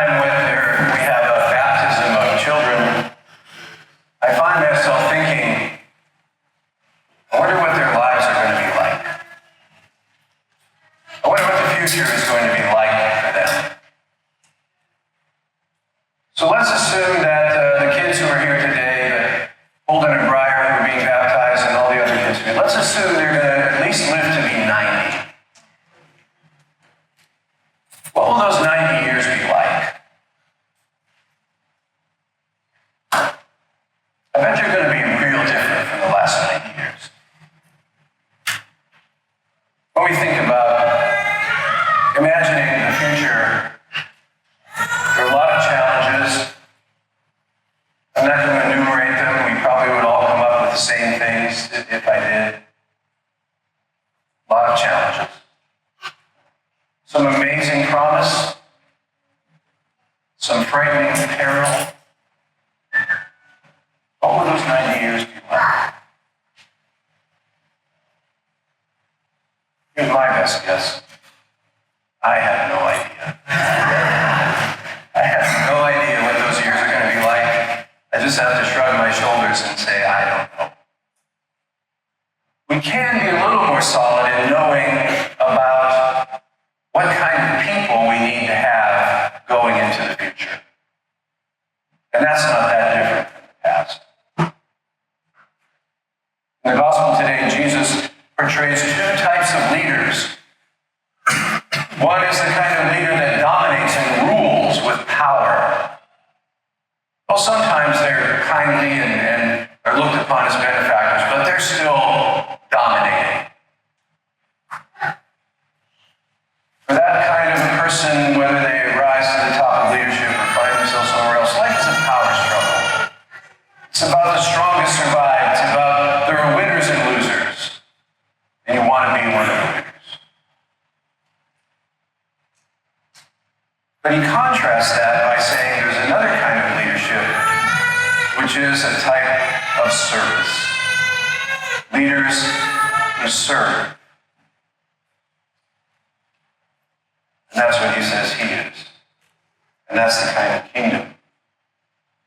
time when we have a baptism of children, I find myself thinking, I wonder what their lives are going to be like. I wonder what the future is going to be like for them. So let's assume that the kids who are here today, that Holden and Briar who are being baptized and all the other kids who are, let's assume they're going to at least live to be 90. What will those 90 years be like? I bet they're going to be real different from the last 90 years. When we think about imagining the future, there are a lot of challenges. I'm not going to enumerate them. We probably would all come up with the same things if I did. A lot of challenges. Some amazing promise. Some frightening peril. What will those 90 years be like? Here's my best guess. I have no idea. I have no idea what those years are going to be like. I just have to shrug my shoulders and say, I don't know. We can be a little more solid in knowing about what kind of people we need to have going into the future. And that's not that different from the past. In the gospel today, Jesus portrays two types of leaders. One is the kind of leader that dominates and rules with power. Well, sometimes they're kindly and are looked upon as benefactors, but they're still dominating. For that kind of person, whether they rise to the top of leadership or find themselves somewhere else, life is a power struggle. It's about the strongest survive. It's about there are winners and losers, and you want to be one of the winners. But he contrasts that by saying there's another kind of leadership, which is a type of service. Leaders who serve. And that's what he says he is. And that's the kind of kingdom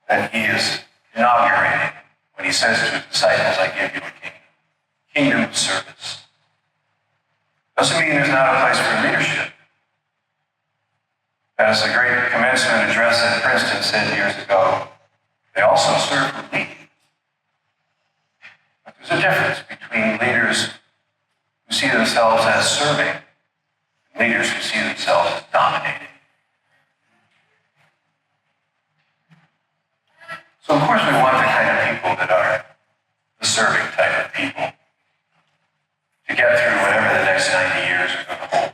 that he is inaugurating when he says to his disciples, I give you a kingdom. Kingdom of service. Doesn't mean there's not a place for leadership. As the great commencement address at Princeton said years ago, they also serve for leading. But there's a difference between leaders who see themselves as serving and leaders who see themselves as dominating. So of course we want the kind of people that are the serving type of people to get through whatever the next 90 years are going to hold.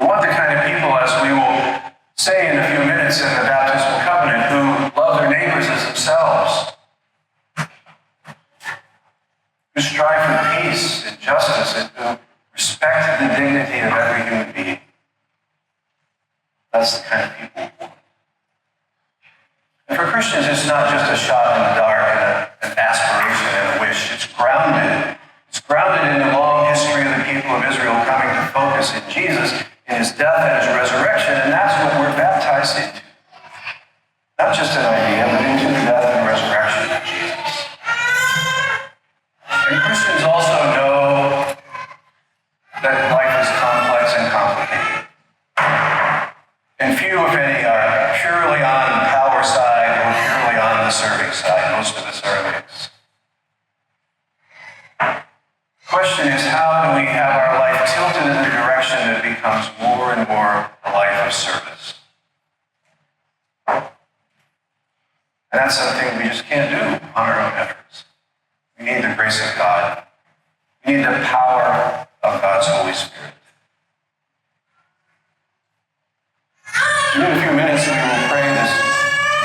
We want the kind of people, as we will say in a few minutes in the baptismal covenant, who love their neighbors as themselves, who strive for peace and justice, and who respect the dignity of every human being. That's the kind of people we want. And for Christians, it's not just a shot in the dark and an aspiration and a wish. It's grounded. It's grounded in the long history of the people of Israel coming to focus in Jesus, in his death and his resurrection, and that's what we're baptized into. Not just an idea, but into the death and resurrection of Jesus. And Christians also know that life is complex and complicated. And few, if any, are purely on the power side or purely on the serving side. Most of us are a mix. The question is, how do we have our life tilted in the direction that becomes more and more a life of service? And that's something we just can't do on our own efforts. We need the grace of God. We need the power of God's Holy Spirit. In a few minutes, we will pray this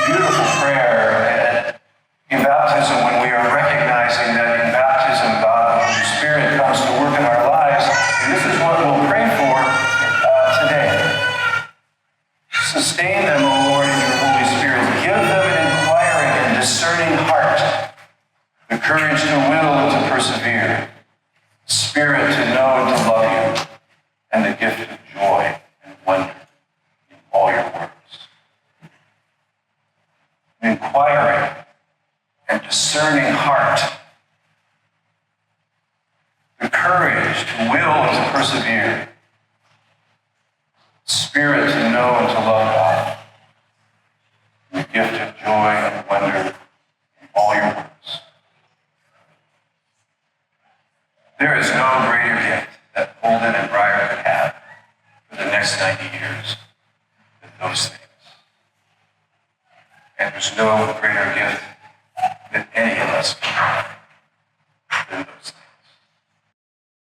beautiful prayer in baptism when we are recognizing that in baptism, God, the Holy Spirit, comes to work in our lives. And this is what we'll pray for today. Sustain them, O Lord, in your Holy Spirit. Give them an inquiring and discerning heart, the courage to will and to persevere, spirit to know and to love you, and the gift of joy and wonder. discerning heart, the courage to will and to persevere, spirit to know and to love God, and the gift of joy and wonder in all your works. There is no greater gift that Holden and Breyer could have for the next 90 years than those things. And there's no greater gift that any of us can have than those things.